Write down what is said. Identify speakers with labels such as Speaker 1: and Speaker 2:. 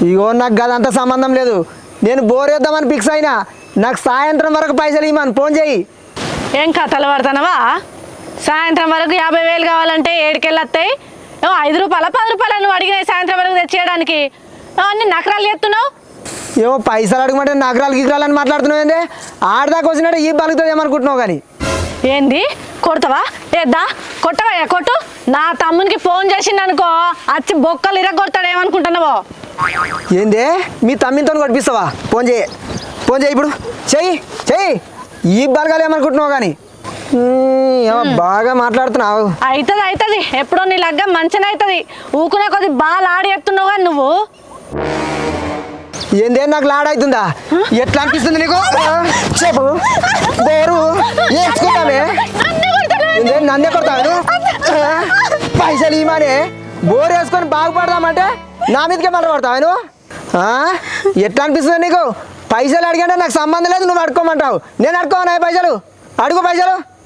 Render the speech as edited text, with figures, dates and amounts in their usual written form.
Speaker 1: ఇగో నాకు గదంతా సంబంధం లేదు. నేను బోర్ వేద్దామని ఫిక్స్ అయినా. నాకు సాయంత్రం వరకు పైసలు ఇవ్వమని ఫోన్ చేయి.
Speaker 2: ఏం కథలు పడతానవా? సాయంత్రం వరకు 50,000 కావాలంటే ఏడుకెళ్ళి వస్తాయి. 5 రూపాయల 10 రూపాయలు నువ్వు అడిగినాయి సాయంత్రం వరకు తెచ్చేయడానికి. అన్ని నకరాలు చేస్తున్నావు.
Speaker 1: ఏమో పైసలు అడగమంటే నగరాలు గిగరాలని మాట్లాడుతున్నావు ఏంది? ఆడదాకా వచ్చినట్టు ఈ బలుగుతుంది ఏమనుకుంటున్నావు కానీ.
Speaker 2: ఏంది కొడతావా? ఏద్దా కొట్టవయ్యా కొట్టు. నా తమ్మునికి ఫోన్ చేసిండనుకో వచ్చి బొక్కలు ఇరగొడతాడు. ఏమనుకుంటున్నావో?
Speaker 1: ఏంది మీ తమ్మితో కొట్టిస్తావా? ఫోన్ చేయి, ఫోన్ చేయి, ఇప్పుడు చెయ్యి చెయ్యి. ఈ బలగాలు ఏమనుకుంటున్నావు కానీ. బాగా మాట్లాడుతున్నావు.
Speaker 2: అవుతుంది ఎప్పుడో నీ లగ్గం మంచిగా అవుతుంది. ఊకునే కొద్ది బాగా ఆడి ఎత్తున్నావు కానీ నువ్వు.
Speaker 1: ఏందే నాకు లాడ్ అవుతుందా? ఎట్లా అనిపిస్తుంది నీకు? చెప్పు. బోరు వేసుకుంటామే. నన్నే కొడతాను. పైసలు ఇవ్వమని బోరు వేసుకొని బాగుపడదామంటే నా మీదకే మళ్ళీ పడతావు నువ్వు. ఎట్లా అనిపిస్తుంది నీకు? పైసలు అడిగంటే నాకు సంబంధం లేదు, నువ్వు అడుకోమంటావు. నేను అడుకోవనా పైసలు? అడుగు పైసలు.